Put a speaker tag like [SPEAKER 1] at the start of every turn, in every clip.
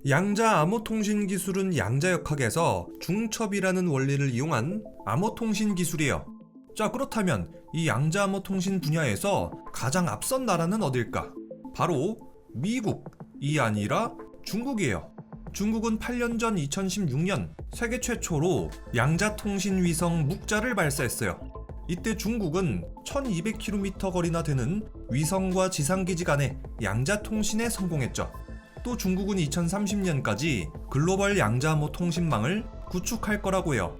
[SPEAKER 1] 양자 암호 통신 기술은 양자역학에서 중첩이라는 원리를 이용한 암호 통신 기술이에요. 자, 그렇다면 이 양자 암호 통신 분야에서 가장 앞선 나라는 어딜까? 바로 미국이 아니라 중국이에요. 중국은 8년 전 2016년 세계 최초로 양자 통신 위성 묵자를 발사했어요. 이때 중국은 1200km 거리나 되는 위성과 지상기지 간의 양자 통신에 성공했죠. 또 중국은 2030년까지 글로벌 양자암호 통신망을 구축할 거라고 해요.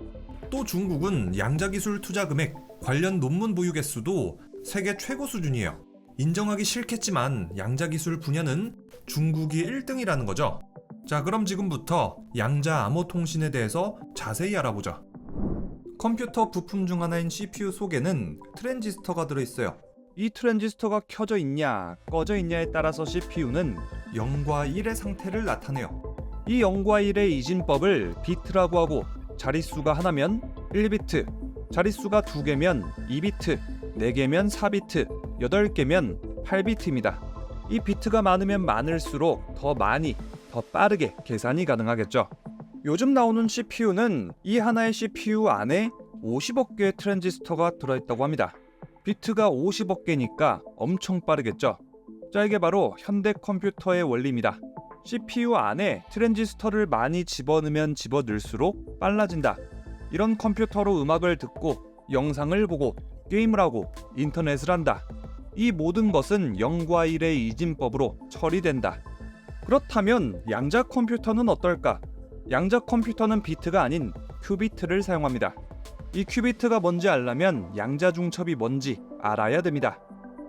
[SPEAKER 1] 또 중국은 양자기술 투자 금액, 관련 논문 보유 개수도 세계 최고 수준이에요. 인정하기 싫겠지만 양자기술 분야는 중국이 1등이라는 거죠. 자, 그럼 지금부터 양자암호 통신에 대해서 자세히 알아보자. 컴퓨터 부품 중 하나인 CPU 속에는 트랜지스터가 들어있어요.
[SPEAKER 2] 이 트랜지스터가 켜져 있냐, 꺼져 있냐에 따라서 CPU는
[SPEAKER 1] 0과 1의 상태를 나타내요.
[SPEAKER 2] 이 0과 1의 이진법을 비트라고 하고, 자릿수가 하나면 1비트, 자릿수가 2개면 2비트, 4개면 4비트, 8개면 8비트입니다. 이 비트가 많으면 많을수록 더 많이, 더 빠르게 계산이 가능하겠죠. 요즘 나오는 CPU는 이 하나의 CPU 안에 50억 개의 트랜지스터가 들어있다고 합니다. 비트가 50억 개니까 엄청 빠르겠죠. 자, 이게 바로 현대 컴퓨터의 원리입니다. CPU 안에 트랜지스터를 많이 집어넣으면 집어넣을수록 빨라진다. 이런 컴퓨터로 음악을 듣고 영상을 보고 게임을 하고 인터넷을 한다. 이 모든 것은 0과 1의 이진법으로 처리된다. 그렇다면 양자 컴퓨터는 어떨까? 양자 컴퓨터는 비트가 아닌 큐비트를 사용합니다. 이 큐비트가 뭔지 알려면 양자 중첩이 뭔지 알아야 됩니다.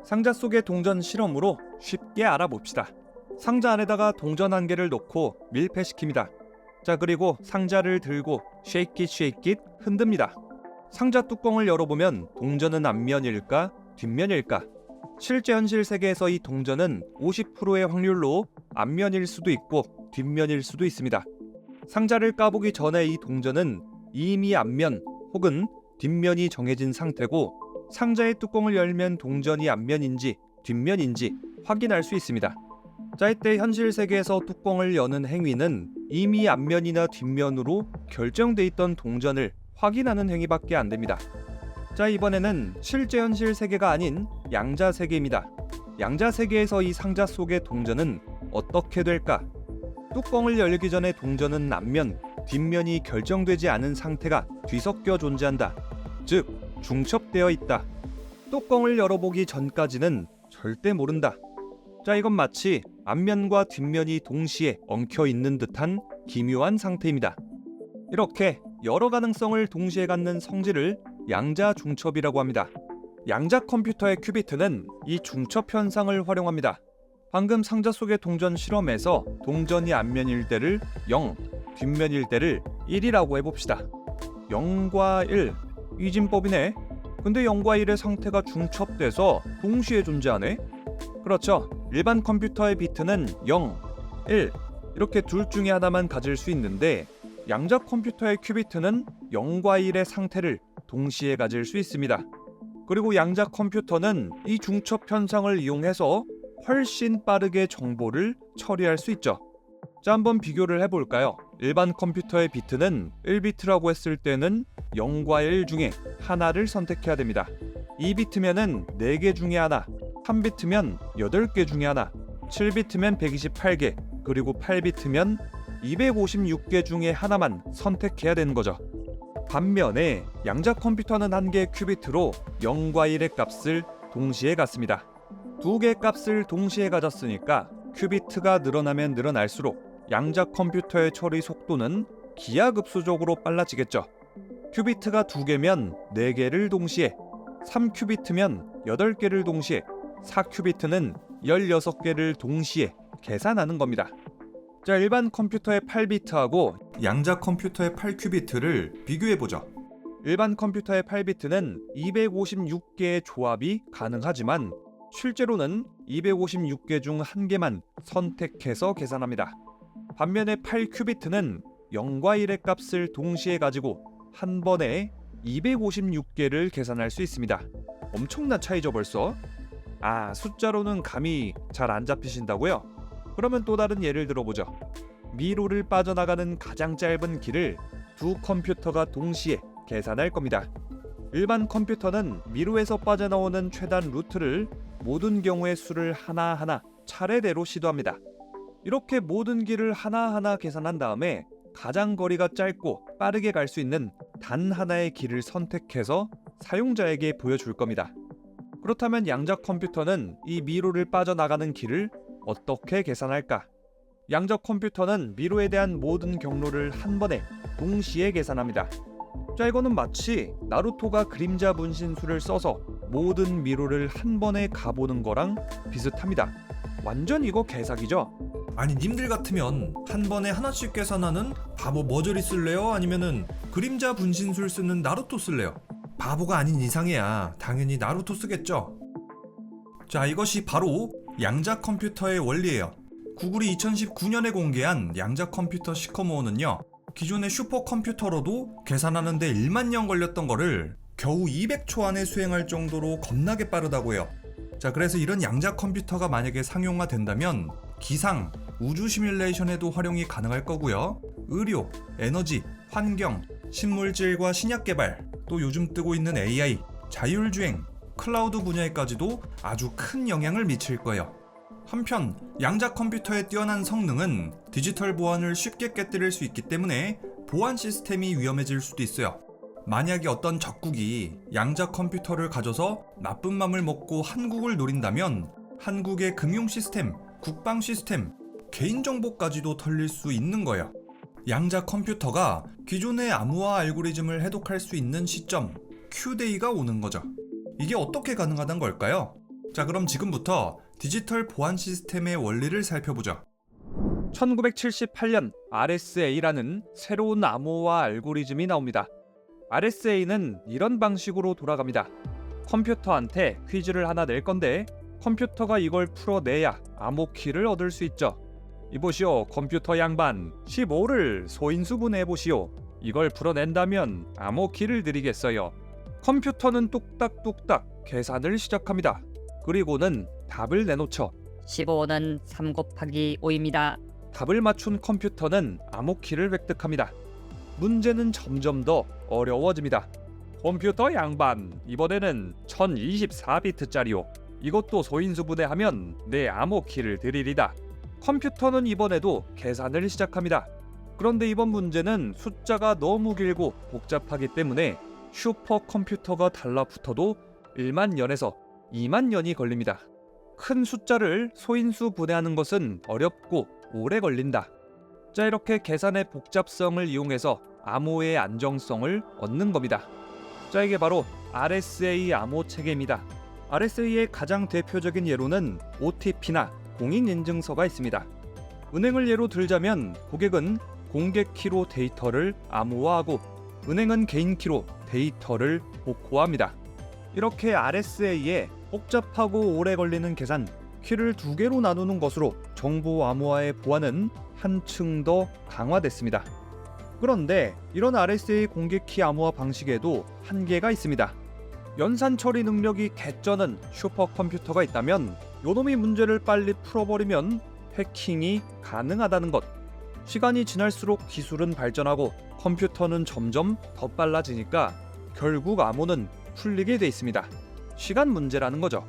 [SPEAKER 2] 상자 속의 동전 실험으로 쉽게 알아봅시다. 상자 안에다가 동전 한 개를 넣고 밀폐시킵니다. 자, 그리고 상자를 들고 shake it 흔듭니다. 상자 뚜껑을 열어보면 동전은 앞면일까 뒷면일까? 실제 현실 세계에서 이 동전은 50%의 확률로 앞면일 수도 있고 뒷면일 수도 있습니다. 상자를 까보기 전에 이 동전은 이미 앞면 혹은 뒷면이 정해진 상태고, 상자의 뚜껑을 열면 동전이 앞면인지 뒷면인지 확인할 수 있습니다. 자, 이때 현실 세계에서 뚜껑을 여는 행위는 이미 앞면이나 뒷면으로 결정돼 있던 동전을 확인하는 행위밖에 안 됩니다. 자, 이번에는 실제 현실 세계가 아닌 양자 세계입니다. 양자 세계에서 이 상자 속의 동전은 어떻게 될까? 뚜껑을 열기 전에 동전은 앞면, 뒷면이 결정되지 않은 상태가 뒤섞여 존재한다. 즉, 중첩되어 있다. 뚜껑을 열어보기 전까지는 절대 모른다. 자, 이건 마치 앞면과 뒷면이 동시에 엉켜 있는 듯한 기묘한 상태입니다. 이렇게 여러 가능성을 동시에 갖는 성질을 양자 중첩이라고 합니다. 양자 컴퓨터의 큐비트는 이 중첩 현상을 활용합니다. 방금 상자 속의 동전 실험에서 동전이 앞면일 때를 0, 뒷면일 때를 1이라고 해봅시다. 0과 1, 이진법이네. 근데 0과 1의 상태가 중첩돼서 동시에 존재하네. 그렇죠. 일반 컴퓨터의 비트는 0, 1 이렇게 둘 중에 하나만 가질 수 있는데, 양자 컴퓨터의 큐비트는 0과 1의 상태를 동시에 가질 수 있습니다. 그리고 양자 컴퓨터는 이 중첩 현상을 이용해서 훨씬 빠르게 정보를 처리할 수 있죠. 자, 한번 비교를 해볼까요? 일반 컴퓨터의 비트는 1비트라고 했을 때는 0과 1 중에 하나를 선택해야 됩니다. 2비트면은 4개 중에 하나, 3비트면 8개 중에 하나, 7비트면 128개, 그리고 8비트면 256개 중에 하나만 선택해야 되는 거죠. 반면에 양자 컴퓨터는 한 개의 큐비트로 0과 1의 값을 동시에 갖습니다. 2개의 값을 동시에 가졌으니까 큐비트가 늘어나면 늘어날수록 양자 컴퓨터의 처리 속도는 기하급수적으로 빨라지겠죠. 큐비트가 2개면 4개를 동시에, 3큐비트면 8개를 동시에, 4큐비트는 16개를 동시에 계산하는 겁니다. 자, 일반 컴퓨터의 8비트하고
[SPEAKER 1] 양자 컴퓨터의 8큐비트를 비교해보죠.
[SPEAKER 2] 일반 컴퓨터의 8비트는 256개의 조합이 가능하지만 실제로는 256개 중 1개만 선택해서 계산합니다. 반면에 8큐비트는 0과 1의 값을 동시에 가지고 한 번에 256개를 계산할 수 있습니다. 엄청난 차이죠 벌써? 숫자로는 감이 잘 안 잡히신다고요? 그러면 또 다른 예를 들어보죠. 미로를 빠져나가는 가장 짧은 길을 두 컴퓨터가 동시에 계산할 겁니다. 일반 컴퓨터는 미로에서 빠져나오는 최단 루트를 모든 경우의 수를 하나하나 차례대로 시도합니다. 이렇게 모든 길을 하나하나 계산한 다음에 가장 거리가 짧고 빠르게 갈 수 있는 단 하나의 길을 선택해서 사용자에게 보여줄 겁니다. 그렇다면 양자 컴퓨터는 이 미로를 빠져나가는 길을 어떻게 계산할까? 양자 컴퓨터는 미로에 대한 모든 경로를 한 번에 동시에 계산합니다. 자, 이거는 마치 나루토가 그림자 분신술을 써서 모든 미로를 한 번에 가보는 거랑 비슷합니다. 완전 이거 개사기죠?
[SPEAKER 1] 아니 님들 같으면 한 번에 하나씩 계산하는 바보 머저리 쓸래요? 아니면은 그림자 분신술 쓰는 나루토 쓸래요? 바보가 아닌 이상해야 당연히 나루토 쓰겠죠. 자, 이것이 바로 양자 컴퓨터의 원리예요. 구글이 2019년에 공개한 양자 컴퓨터 시커모어는요, 기존의 슈퍼컴퓨터로도 계산하는데 1만 년 걸렸던 거를 겨우 200초 안에 수행할 정도로 겁나게 빠르다고 해요. 자, 그래서 이런 양자 컴퓨터가 만약에 상용화된다면 기상, 우주 시뮬레이션에도 활용이 가능할 거고요. 의료, 에너지, 환경, 신물질과 신약 개발, 또 요즘 뜨고 있는 AI, 자율주행, 클라우드 분야에까지도 아주 큰 영향을 미칠 거예요. 한편 양자 컴퓨터의 뛰어난 성능은 디지털 보안을 쉽게 깨뜨릴 수 있기 때문에 보안 시스템이 위험해질 수도 있어요. 만약에 어떤 적국이 양자 컴퓨터를 가져서 나쁜 맘을 먹고 한국을 노린다면 한국의 금융 시스템, 국방 시스템, 개인정보까지도 털릴 수 있는 거예요. 양자 컴퓨터가 기존의 암호화 알고리즘을 해독할 수 있는 시점, Q-Day가 오는 거죠. 이게 어떻게 가능하단 걸까요? 자, 그럼 지금부터 디지털 보안 시스템의 원리를 살펴보죠.
[SPEAKER 2] 1978년 RSA라는 새로운 암호화 알고리즘이 나옵니다. RSA는 이런 방식으로 돌아갑니다. 컴퓨터한테 퀴즈를 하나 낼 건데 컴퓨터가 이걸 풀어내야 암호키를 얻을 수 있죠. 이보시오, 컴퓨터 양반, 15를 소인수분해보시오. 이걸 풀어낸다면 암호키를 드리겠어요. 컴퓨터는 뚝딱뚝딱 계산을 시작합니다. 그리고는 답을 내놓죠.
[SPEAKER 3] 15는 3 곱하기 5입니다.
[SPEAKER 2] 답을 맞춘 컴퓨터는 암호키를 획득합니다. 문제는 점점 더 어려워집니다. 컴퓨터 양반, 이번에는 1024비트짜리요. 이것도 소인수분해하면 내 암호키를 드리리다. 컴퓨터는 이번에도 계산을 시작합니다. 그런데 이번 문제는 숫자가 너무 길고 복잡하기 때문에 슈퍼컴퓨터가 달라붙어도 1만 년에서 2만 년이 걸립니다. 큰 숫자를 소인수 분해하는 것은 어렵고 오래 걸린다. 자, 이렇게 계산의 복잡성을 이용해서 암호의 안정성을 얻는 겁니다. 자, 이게 바로 RSA 암호 체계입니다. RSA의 가장 대표적인 예로는 OTP나 공인인증서가 있습니다. 은행을 예로 들자면 고객은 공개키로 데이터를 암호화하고 은행은 개인키로 데이터를 복호합니다. 이렇게 RSA에 복잡하고 오래 걸리는 계산, 키를 2개로 나누는 것으로 정보 암호화의 보안은 한층 더 강화됐습니다. 그런데 이런 RSA 공개키 암호화 방식에도 한계가 있습니다. 연산 처리 능력이 개쩌는 슈퍼컴퓨터가 있다면 요놈이 문제를 빨리 풀어버리면 해킹이 가능하다는 것. 시간이 지날수록 기술은 발전하고 컴퓨터는 점점 더 빨라지니까 결국 암호는 풀리게 돼 있습니다. 시간 문제라는 거죠.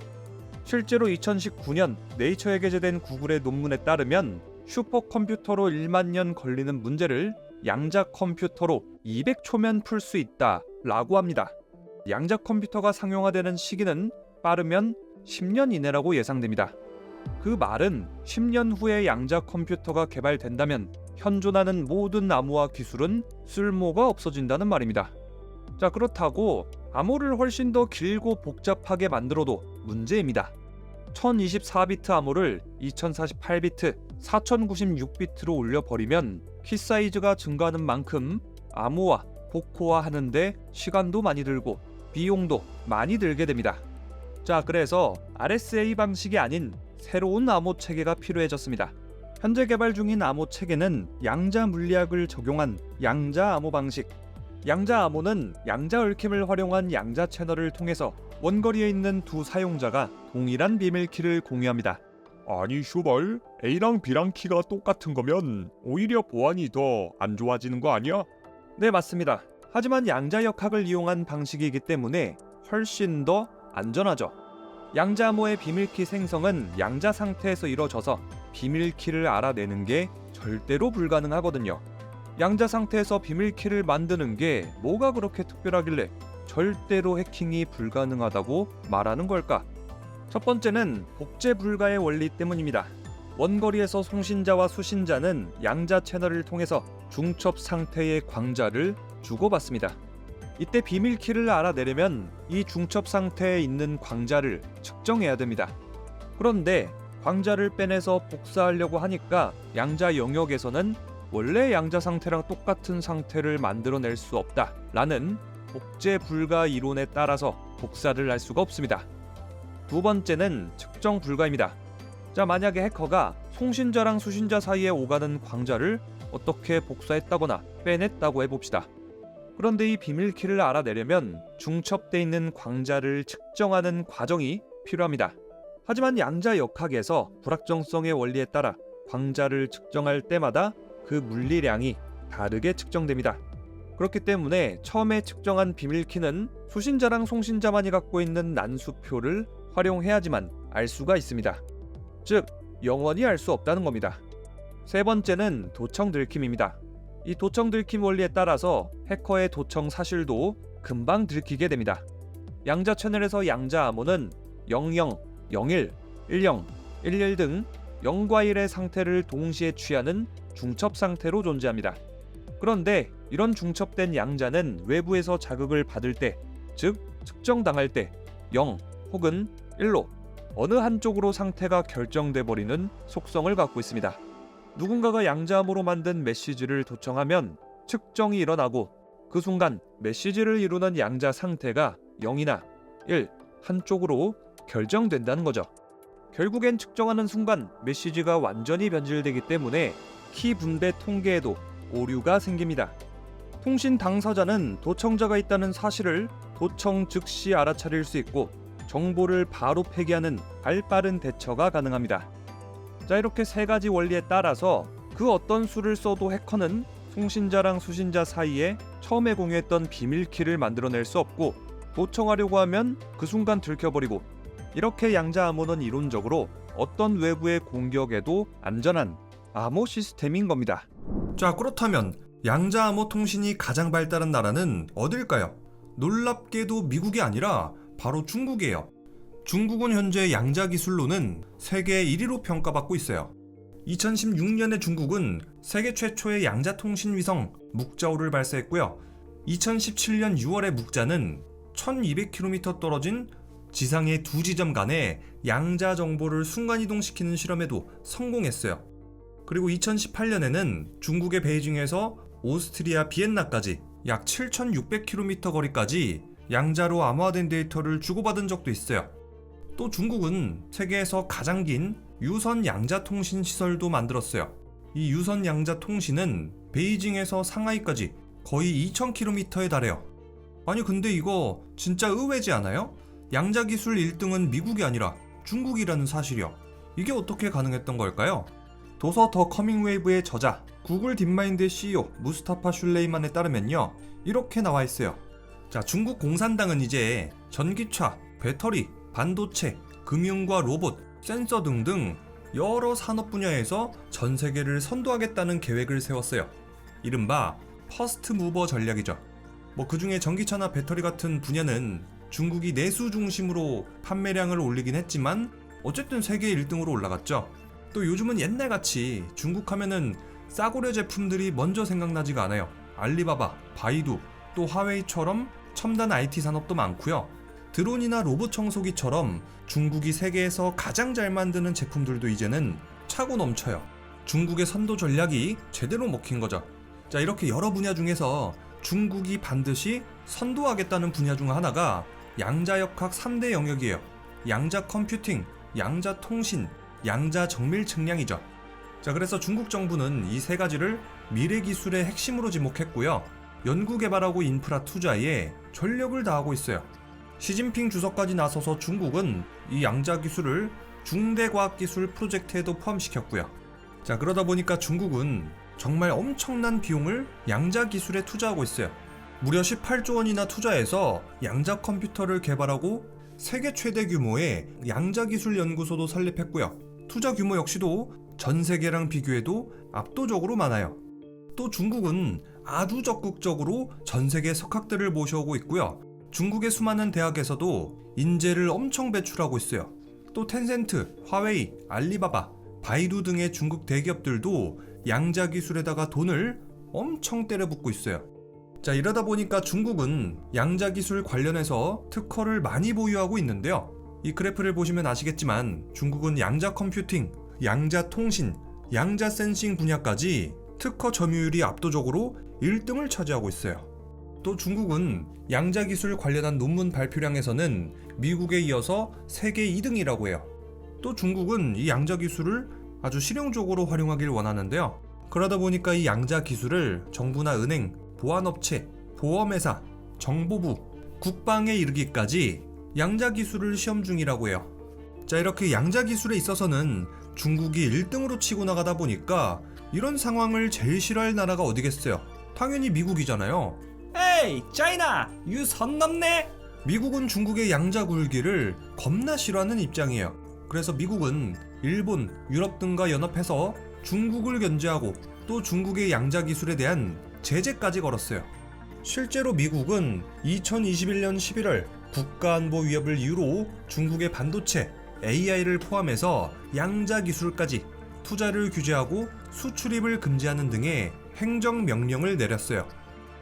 [SPEAKER 2] 실제로 2019년 네이처에 게재된 구글의 논문에 따르면 슈퍼컴퓨터로 1만 년 걸리는 문제를 양자 컴퓨터로 200초면 풀 수 있다라고 합니다. 양자 컴퓨터가 상용화되는 시기는 빠르면 10년 이내라고 예상됩니다. 그 말은 10년 후에 양자 컴퓨터가 개발된다면 현존하는 모든 암호화 기술은 쓸모가 없어진다는 말입니다. 자, 그렇다고 암호를 훨씬 더 길고 복잡하게 만들어도 문제입니다. 1024비트 암호를 2048비트, 4096비트로 올려버리면 키 사이즈가 증가하는 만큼 암호화, 복호화 하는데 시간도 많이 들고 비용도 많이 들게 됩니다. 자, 그래서 RSA 방식이 아닌 새로운 암호 체계가 필요해졌습니다. 현재 개발 중인 암호 체계는 양자 물리학을 적용한 양자 암호 방식. 양자 암호는 양자 얽힘을 활용한 양자 채널을 통해서 원거리에 있는 두 사용자가 동일한 비밀키를 공유합니다.
[SPEAKER 4] 아니 슈발, A랑 B랑 키가 똑같은 거면 오히려 보안이 더 안 좋아지는 거 아니야?
[SPEAKER 2] 네, 맞습니다. 하지만 양자역학을 이용한 방식이기 때문에 훨씬 더 안전하죠. 양자암호의 비밀키 생성은 양자 상태에서 이루어져서 비밀키를 알아내는 게 절대로 불가능하거든요. 양자 상태에서 비밀키를 만드는 게 뭐가 그렇게 특별하길래 절대로 해킹이 불가능하다고 말하는 걸까? 첫 번째는 복제 불가의 원리 때문입니다. 원거리에서 송신자와 수신자는 양자 채널을 통해서 중첩 상태의 광자를 주고받습니다. 이때 비밀키를 알아내려면 이 중첩 상태에 있는 광자를 측정해야 됩니다. 그런데 광자를 빼내서 복사하려고 하니까 양자 영역에서는 원래 양자 상태랑 똑같은 상태를 만들어낼 수 없다라는 복제 불가 이론에 따라서 복사를 할 수가 없습니다. 두 번째는 측정 불가입니다. 자, 만약에 해커가 송신자랑 수신자 사이에 오가는 광자를 어떻게 복사했다거나 빼냈다고 해봅시다. 그런데 이 비밀키를 알아내려면 중첩돼 있는 광자를 측정하는 과정이 필요합니다. 하지만 양자역학에서 불확정성의 원리에 따라 광자를 측정할 때마다 그 물리량이 다르게 측정됩니다. 그렇기 때문에 처음에 측정한 비밀키는 수신자랑 송신자만이 갖고 있는 난수표를 활용해야지만 알 수가 있습니다. 즉, 영원히 알 수 없다는 겁니다. 세 번째는 도청 들킴입니다. 이 도청 들킴 원리에 따라서 해커의 도청 사실도 금방 들키게 됩니다. 양자 채널에서 양자 암호는 00, 01, 10, 11 등 0과 1의 상태를 동시에 취하는 중첩 상태로 존재합니다. 그런데 이런 중첩된 양자는 외부에서 자극을 받을 때, 즉 측정당할 때 0 혹은 1로 어느 한쪽으로 상태가 결정돼 버리는 속성을 갖고 있습니다. 누군가가 양자암호로 만든 메시지를 도청하면 측정이 일어나고 그 순간 메시지를 이루는 양자 상태가 0이나 1 한쪽으로 결정된다는 거죠. 결국엔 측정하는 순간 메시지가 완전히 변질되기 때문에 키 분배 통계에도 오류가 생깁니다. 통신 당사자는 도청자가 있다는 사실을 도청 즉시 알아차릴 수 있고 정보를 바로 폐기하는 발빠른 대처가 가능합니다. 자, 이렇게 세 가지 원리에 따라서 그 어떤 수를 써도 해커는 송신자랑 수신자 사이에 처음에 공유했던 비밀키를 만들어낼 수 없고 도청하려고 하면 그 순간 들켜버리고, 이렇게 양자 암호는 이론적으로 어떤 외부의 공격에도 안전한 암호 시스템인 겁니다.
[SPEAKER 1] 자, 그렇다면 양자 암호 통신이 가장 발달한 나라는 어딜까요? 놀랍게도 미국이 아니라 바로 중국이에요. 중국은 현재 양자 기술로는 세계 1위로 평가받고 있어요. 2016년에 중국은 세계 최초의 양자 통신 위성 묵자오를 발사했고요. 2017년 6월에 묵자는 1200km 떨어진 지상의 두 지점 간에 양자 정보를 순간이동시키는 실험에도 성공했어요. 그리고 2018년에는 중국의 베이징에서 오스트리아 비엔나까지 약 7600km 거리까지 양자로 암호화된 데이터를 주고받은 적도 있어요. 또 중국은 세계에서 가장 긴 유선 양자 통신 시설도 만들었어요. 이 유선 양자 통신은 베이징에서 상하이까지 거의 2000km에 달해요. 아니 근데 이거 진짜 의외지 않아요? 양자 기술 1등은 미국이 아니라 중국이라는 사실이요. 이게 어떻게 가능했던 걸까요? 도서 더 커밍웨이브의 저자 구글 딥마인드의 CEO 무스타파 슐레이만에 따르면요, 이렇게 나와 있어요. 자, 중국 공산당은 이제 전기차, 배터리, 반도체, 금융과 로봇, 센서 등등 여러 산업 분야에서 전 세계를 선도하겠다는 계획을 세웠어요. 이른바 퍼스트 무버 전략이죠. 그 중에 전기차나 배터리 같은 분야는 중국이 내수 중심으로 판매량을 올리긴 했지만 어쨌든 세계 1등으로 올라갔죠. 또 요즘은 옛날같이 중국 하면은 싸구려 제품들이 먼저 생각나지가 않아요. 알리바바, 바이두, 또 화웨이처럼 첨단 IT 산업도 많고요. 드론이나 로봇 청소기처럼 중국이 세계에서 가장 잘 만드는 제품들도 이제는 차고 넘쳐요. 중국의 선도 전략이 제대로 먹힌 거죠. 자, 이렇게 여러 분야 중에서 중국이 반드시 선도하겠다는 분야 중 하나가 양자역학 3대 영역이에요. 양자 컴퓨팅, 양자 통신, 양자 정밀 측량이죠. 자, 그래서 중국 정부는 이 세 가지를 미래 기술의 핵심으로 지목했고요. 연구 개발하고 인프라 투자에 전력을 다하고 있어요. 시진핑 주석까지 나서서 중국은 이 양자 기술을 중대과학기술 프로젝트에도 포함시켰고요. 자, 그러다 보니까 중국은 정말 엄청난 비용을 양자 기술에 투자하고 있어요. 무려 18조 원이나 투자해서 양자 컴퓨터를 개발하고 세계 최대 규모의 양자 기술 연구소도 설립했고요. 투자 규모 역시도 전 세계랑 비교해도 압도적으로 많아요. 또 중국은 아주 적극적으로 전 세계 석학들을 모셔오고 있고요. 중국의 수많은 대학에서도 인재를 엄청 배출하고 있어요. 또 텐센트, 화웨이, 알리바바, 바이두 등의 중국 대기업들도 양자 기술에다가 돈을 엄청 때려붓고 있어요. 자, 이러다 보니까 중국은 양자 기술 관련해서 특허를 많이 보유하고 있는데요. 이 그래프를 보시면 아시겠지만 중국은 양자 컴퓨팅, 양자 통신, 양자 센싱 분야까지 특허 점유율이 압도적으로 1등을 차지하고 있어요. 또 중국은 양자 기술 관련한 논문 발표량에서는 미국에 이어서 세계 2등이라고 해요. 또 중국은 이 양자 기술을 아주 실용적으로 활용하길 원하는데요. 그러다 보니까 이 양자 기술을 정부나 은행, 보안업체, 보험회사, 정보부, 국방에 이르기까지 양자 기술을 시험 중이라고 해요. 자, 이렇게 양자 기술에 있어서는 중국이 1등으로 치고 나가다 보니까 이런 상황을 제일 싫어할 나라가 어디겠어요? 당연히 미국이잖아요.
[SPEAKER 5] 에이, 차이나! 유 선 넘네!
[SPEAKER 1] 미국은 중국의 양자 굴기를 겁나 싫어하는 입장이에요. 그래서 미국은 일본, 유럽 등과 연합해서 중국을 견제하고 또 중국의 양자 기술에 대한 제재까지 걸었어요. 실제로 미국은 2021년 11월 국가안보 위협을 이유로 중국의 반도체, AI를 포함해서 양자 기술까지 투자를 규제하고 수출입을 금지하는 등의 행정명령을 내렸어요.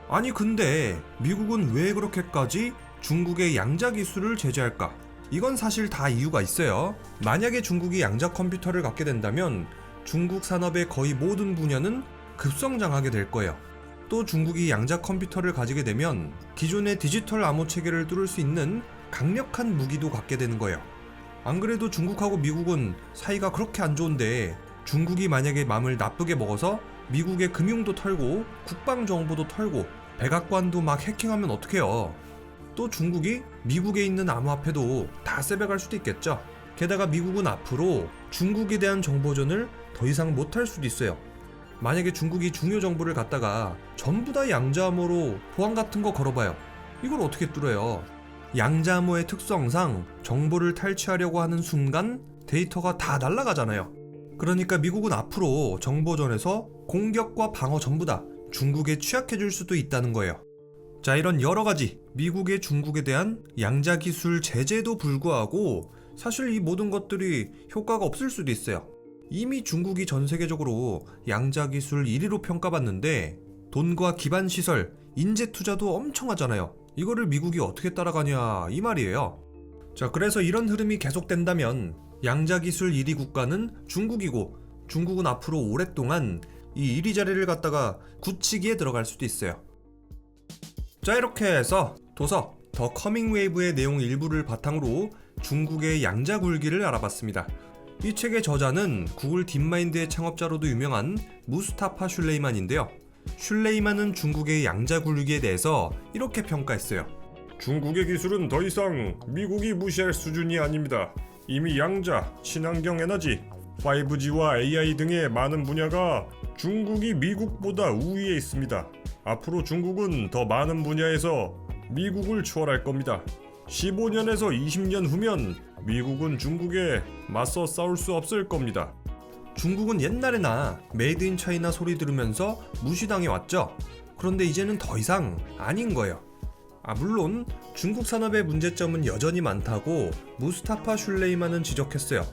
[SPEAKER 1] 아니 근데 미국은 왜 그렇게까지 중국의 양자 기술을 제재할까? 이건 사실 다 이유가 있어요. 만약에 중국이 양자 컴퓨터를 갖게 된다면 중국 산업의 거의 모든 분야는 급성장하게 될 거예요. 또 중국이 양자 컴퓨터를 가지게 되면 기존의 디지털 암호 체계를 뚫을 수 있는 강력한 무기도 갖게 되는 거예요. 안 그래도 중국하고 미국은 사이가 그렇게 안 좋은데 중국이 만약에 마음을 나쁘게 먹어서 미국의 금융도 털고 국방정보도 털고 백악관도 막 해킹하면 어떡해요. 또 중국이 미국에 있는 암호화폐도 다 세배갈 수도 있겠죠. 게다가 미국은 앞으로 중국에 대한 정보전을 더 이상 못할 수도 있어요. 만약에 중국이 중요 정보를 갖다가 전부 다 양자암호로 보안 같은 거 걸어봐요. 이걸 어떻게 뚫어요? 양자암호의 특성상 정보를 탈취하려고 하는 순간 데이터가 다 날아가잖아요. 그러니까 미국은 앞으로 정보전에서 공격과 방어 전부 다 중국에 취약해질 수도 있다는 거예요. 자, 이런 여러가지 미국의 중국에 대한 양자 기술 제재에도 불구하고 사실 이 모든 것들이 효과가 없을 수도 있어요. 이미 중국이 전 세계적으로 양자 기술 1위로 평가받는데 돈과 기반 시설, 인재 투자도 엄청 하잖아요. 이거를 미국이 어떻게 따라가냐 이 말이에요. 자, 그래서 이런 흐름이 계속된다면 양자 기술 1위 국가는 중국이고 중국은 앞으로 오랫동안 이 1위 자리를 갖다가 굳히기에 들어갈 수도 있어요. 자, 이렇게 해서 도서 더 커밍 웨이브의 내용 일부를 바탕으로 중국의 양자 굴기를 알아봤습니다. 이 책의 저자는 구글 딥마인드의 창업자로도 유명한 무스타파 슐레이만인데요. 슐레이만은 중국의 양자 굴기에 대해서 이렇게 평가했어요.
[SPEAKER 4] 중국의 기술은 더 이상 미국이 무시할 수준이 아닙니다. 이미 양자, 친환경 에너지, 5G와 AI 등의 많은 분야가 중국이 미국보다 우위에 있습니다. 앞으로 중국은 더 많은 분야에서 미국을 추월할 겁니다. 15년에서 20년 후면 미국은 중국에 맞서 싸울 수 없을 겁니다.
[SPEAKER 1] 중국은 옛날에나 메이드 인 차이나 소리 들으면서 무시당해 왔죠. 그런데 이제는 더 이상 아닌 거예요. 물론 중국 산업의 문제점은 여전히 많다고 무스타파 슐레이만은 지적했어요.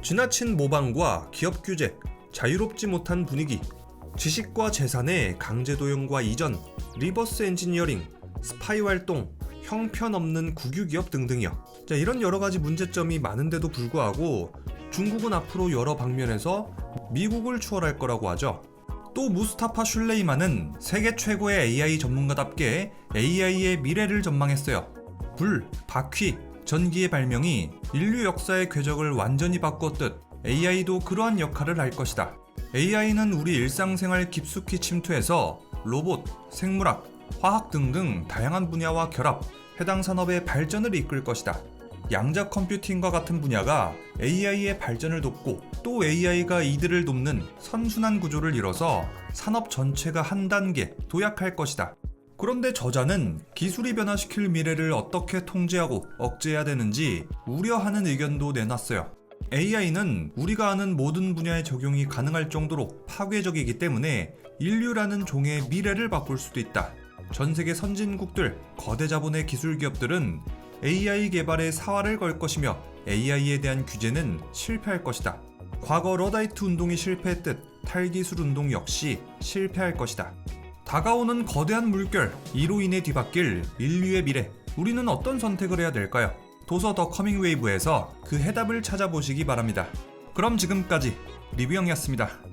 [SPEAKER 1] 지나친 모방과 기업 규제, 자유롭지 못한 분위기, 지식과 재산의 강제 도용과 이전, 리버스 엔지니어링, 스파이 활동, 형편없는 국유기업 등등이요. 자, 이런 여러가지 문제점이 많은데도 불구하고 중국은 앞으로 여러 방면에서 미국을 추월할 거라고 하죠. 또 무스타파 슐레이만은 세계 최고의 AI 전문가답게 AI의 미래를 전망했어요. 불, 바퀴, 전기의 발명이 인류 역사의 궤적을 완전히 바꿨듯 AI도 그러한 역할을 할 것이다. AI는 우리 일상생활 깊숙이 침투해서 로봇, 생물학, 화학 등등 다양한 분야와 결합, 해당 산업의 발전을 이끌 것이다. 양자 컴퓨팅과 같은 분야가 AI의 발전을 돕고 또 AI가 이들을 돕는 선순환 구조를 이뤄서 산업 전체가 한 단계 도약할 것이다. 그런데 저자는 기술이 변화시킬 미래를 어떻게 통제하고 억제해야 되는지 우려하는 의견도 내놨어요. AI는 우리가 아는 모든 분야에 적용이 가능할 정도로 파괴적이기 때문에 인류라는 종의 미래를 바꿀 수도 있다. 전 세계 선진국들, 거대 자본의 기술 기업들은 AI 개발에 사활을 걸 것이며 AI에 대한 규제는 실패할 것이다. 과거 러다이트 운동이 실패했듯 탈기술 운동 역시 실패할 것이다. 다가오는 거대한 물결, 이로 인해 뒤바뀔 인류의 미래, 우리는 어떤 선택을 해야 될까요? 도서 더 커밍 웨이브에서 그 해답을 찾아보시기 바랍니다. 그럼 지금까지 리뷰형이었습니다.